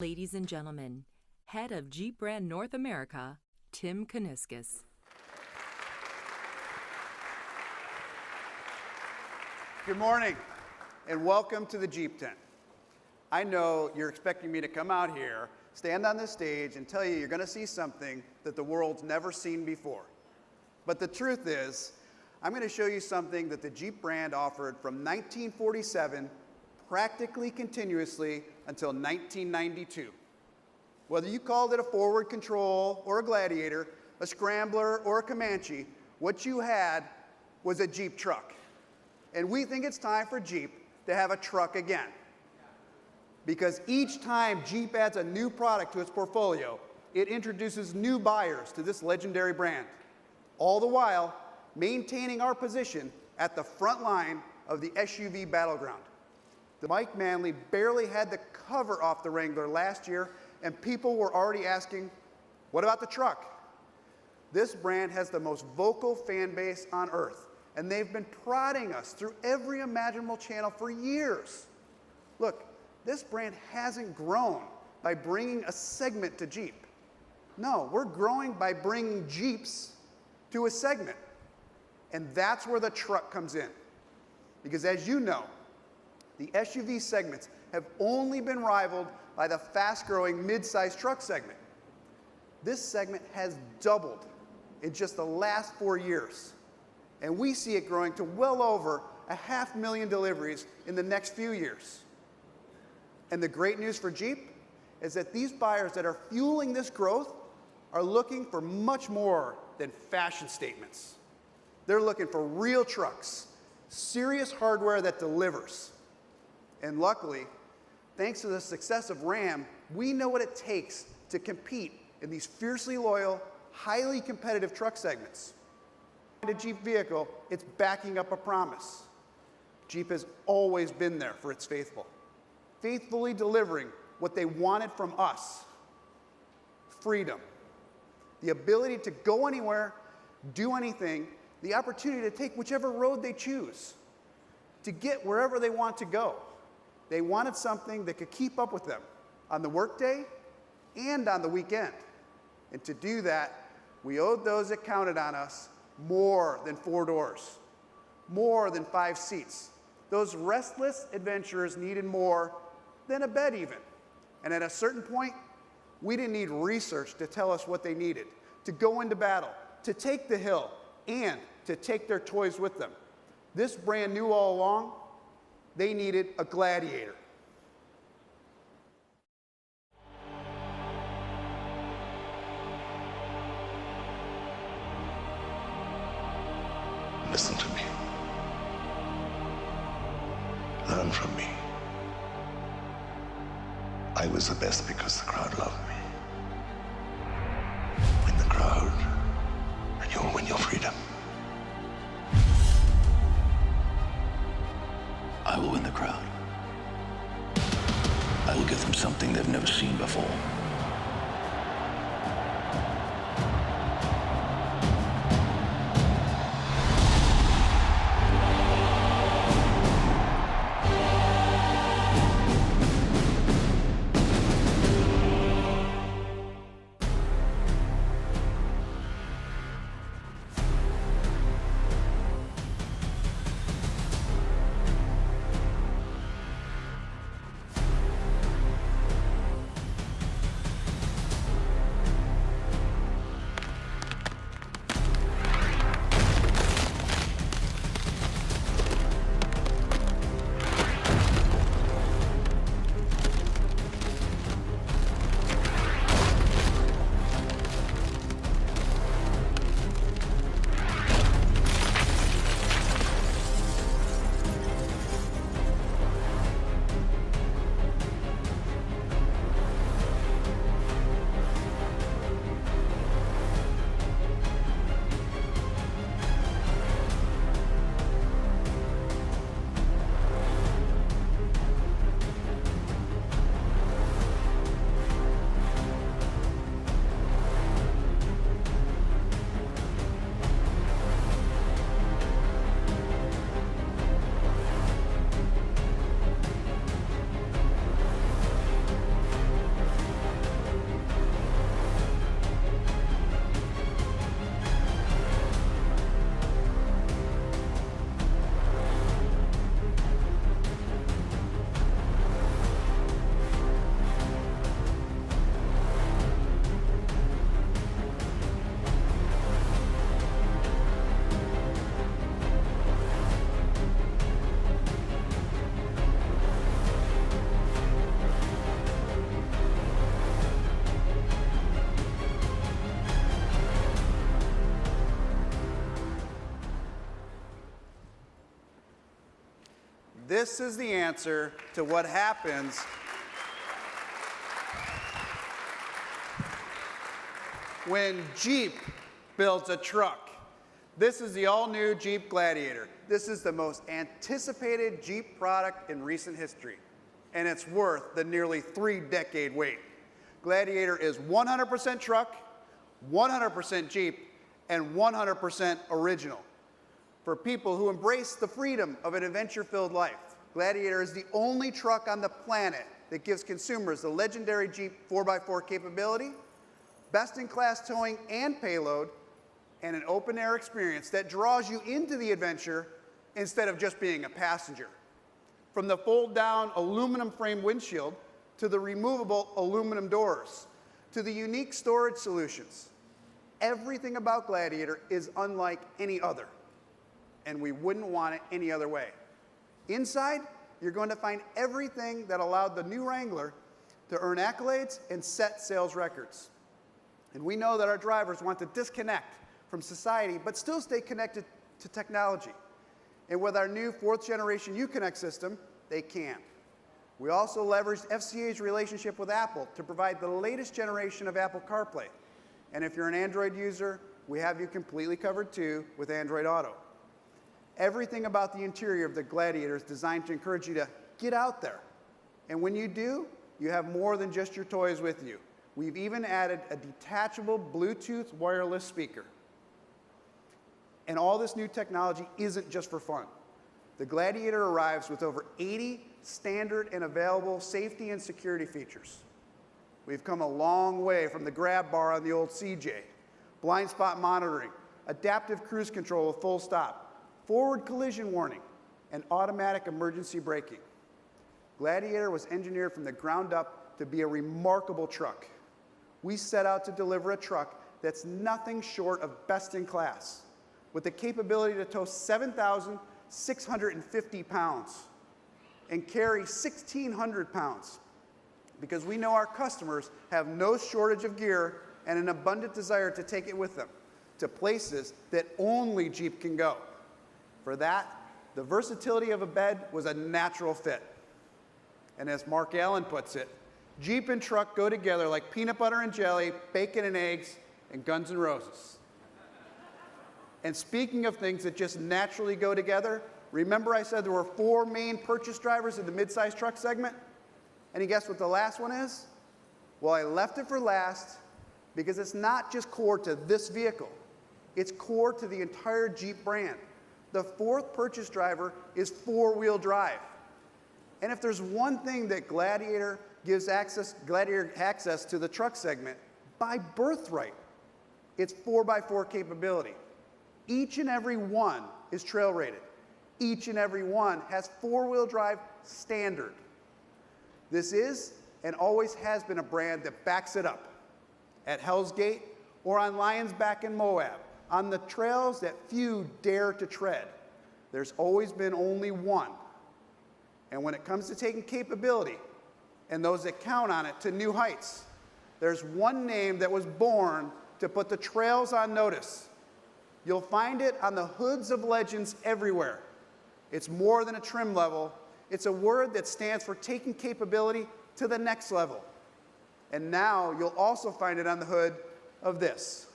Ladies and gentlemen, head of Jeep brand North America, Tim Kuniskis. Good morning, and welcome to the Jeep tent. I know you're expecting me to come out here, stand on this stage, and tell you you're going to see something that the world's never seen before. But the truth is, I'm going to show you something that the Jeep brand offered from 1947 practically continuously until 1992. Whether you called it a forward control or a Gladiator, a Scrambler or a Comanche, what you had was a Jeep truck. And we think it's time for Jeep to have a truck again. Because each time Jeep adds a new product to its portfolio, it introduces new buyers to this legendary brand, all the while maintaining our position at the front line of the SUV battleground. The Mike Manley barely had the cover off the Wrangler last year, and people were already asking, what about the truck? This brand has the most vocal fan base on earth, and they've been prodding us through every imaginable channel for years. Look, this brand hasn't grown by bringing a segment to Jeep. No, we're growing by bringing Jeeps to a segment. And that's where the truck comes in. Because as you know, the SUV segments have only been rivaled by the fast-growing mid-size truck segment. This segment has doubled in just the last 4 years. And we see it growing to well over 500,000 deliveries in the next few years. And the great news for Jeep is that these buyers that are fueling this growth are looking for much more than fashion statements. They're looking for real trucks, serious hardware that delivers. And luckily, thanks to the success of Ram, we know what it takes to compete in these fiercely loyal, highly competitive truck segments. In a Jeep vehicle, it's backing up a promise. Jeep has always been there for its faithful, faithfully delivering what they wanted from us: freedom, the ability to go anywhere, do anything, the opportunity to take whichever road they choose, to get wherever they want to go. They wanted something that could keep up with them on the workday and on the weekend. And to do that, we owed those that counted on us more than 4 doors, more than 5 seats. Those restless adventurers needed more than a bed even. And at a certain point, we didn't need research to tell us what they needed: to go into battle, to take the hill, and to take their toys with them. This brand knew all along they needed a Gladiator. Listen to me. Learn from me. I was the best because the crowd loved me. Win the crowd, and you'll win your freedom. I will win the crowd. I will give them something they've never seen before. This is the answer to what happens when Jeep builds a truck. This is the all-new Jeep Gladiator. This is the most anticipated Jeep product in recent history, and it's worth the nearly 3-decade wait. Gladiator is 100% truck, 100% Jeep, and 100% original. For people who embrace the freedom of an adventure-filled life, Gladiator is the only truck on the planet that gives consumers the legendary Jeep 4x4 capability, best-in-class towing and payload, and an open-air experience that draws you into the adventure instead of just being a passenger. From the fold-down aluminum frame windshield to the removable aluminum doors to the unique storage solutions, everything about Gladiator is unlike any other, and we wouldn't want it any other way. Inside, you're going to find everything that allowed the new Wrangler to earn accolades and set sales records. And we know that our drivers want to disconnect from society, but still stay connected to technology. And with our new 4th generation Uconnect system, they can. We also leveraged FCA's relationship with Apple to provide the latest generation of Apple CarPlay. And if you're an Android user, we have you completely covered too with Android Auto. Everything about the interior of the Gladiator is designed to encourage you to get out there. And when you do, you have more than just your toys with you. We've even added a detachable Bluetooth wireless speaker. And all this new technology isn't just for fun. The Gladiator arrives with over 80 standard and available safety and security features. We've come a long way from the grab bar on the old CJ, blind spot monitoring, adaptive cruise control with full stop, forward collision warning, and automatic emergency braking. Gladiator was engineered from the ground up to be a remarkable truck. We set out to deliver a truck that's nothing short of best in class, with the capability to tow 7,650 pounds and carry 1,600 pounds, because we know our customers have no shortage of gear and an abundant desire to take it with them to places that only Jeep can go. For that, the versatility of a bed was a natural fit. And as Mark Allen puts it, Jeep and truck go together like peanut butter and jelly, bacon and eggs, and Guns N' Roses. And speaking of things that just naturally go together, remember I said there were 4 main purchase drivers in the midsize truck segment? And you guess what the last one is? Well, I left it for last because it's not just core to this vehicle. It's core to the entire Jeep brand. The 4th purchase driver is 4-wheel drive. And if there's one thing that Gladiator gives access to the truck segment by birthright, it's 4x4 capability. Each and every one is trail rated. Each and every one has 4-wheel drive standard. This is and always has been a brand that backs it up. At Hell's Gate or on Lion's Back in Moab, on the trails that few dare to tread, there's always been only one. And when it comes to taking capability and those that count on it to new heights, there's one name that was born to put the trails on notice. You'll find it on the hoods of legends everywhere. It's more than a trim level. It's a word that stands for taking capability to the next level. And now you'll also find it on the hood of this.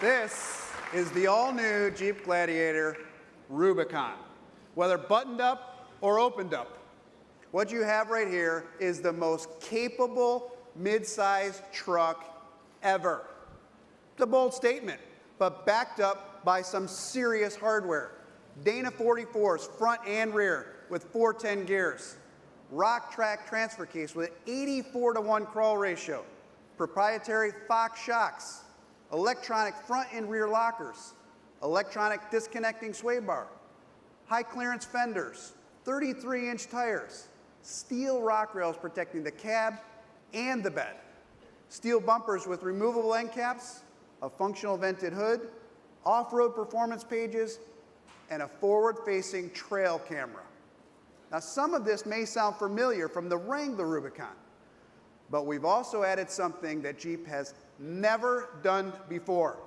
This is the all-new Jeep Gladiator Rubicon. Whether buttoned up or opened up, what you have right here is the most capable mid-size truck ever. It's a bold statement, but backed up by some serious hardware. Dana 44s front and rear with 410 gears. Rock track transfer case with an 84-to-1 crawl ratio. Proprietary Fox shocks. Electronic front and rear lockers. Electronic disconnecting sway bar. High clearance fenders. 33-inch tires. Steel rock rails protecting the cab and the bed. Steel bumpers with removable end caps. A functional vented hood. Off-road performance pages. And a forward-facing trail camera. Now, some of this may sound familiar from the Wrangler Rubicon, but we've also added something that Jeep has never done before.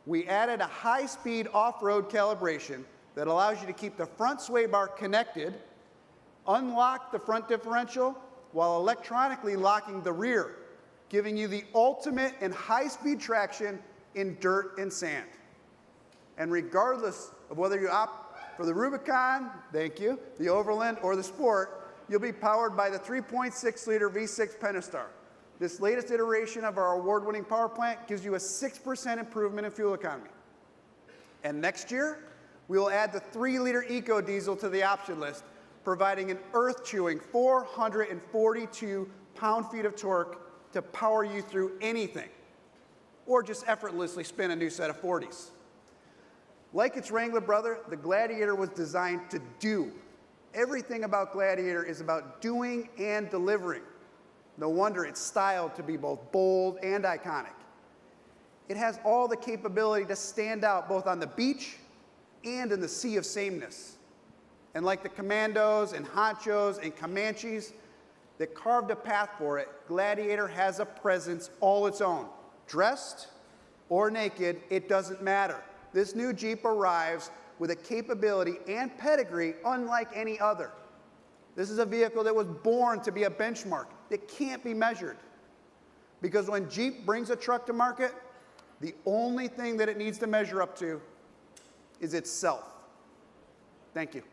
We added a high-speed off-road calibration that allows you to keep the front sway bar connected, unlock the front differential, while electronically locking the rear, giving you the ultimate in high-speed traction in dirt and sand. And regardless of whether you opt for the Rubicon, thank you, the Overland, or the Sport, you'll be powered by the 3.6-liter V6 Pentastar. This latest iteration of our award-winning power plant gives you a 6% improvement in fuel economy. And next year, we will add the 3-liter Eco Diesel to the option list, providing an earth-chewing 442 pound-feet of torque to power you through anything, or just effortlessly spin a new set of 40s. Like its Wrangler brother, the Gladiator was designed to do. Everything about Gladiator is about doing and delivering. No wonder it's styled to be both bold and iconic. It has all the capability to stand out both on the beach and in the sea of sameness. And like the Commandos and Honchos and Comanches that carved a path for it, Gladiator has a presence all its own. Dressed or naked, it doesn't matter. This new Jeep arrives with a capability and pedigree unlike any other. This is a vehicle that was born to be a benchmark. It can't be measured. Because when Jeep brings a truck to market, the only thing that it needs to measure up to is itself. Thank you.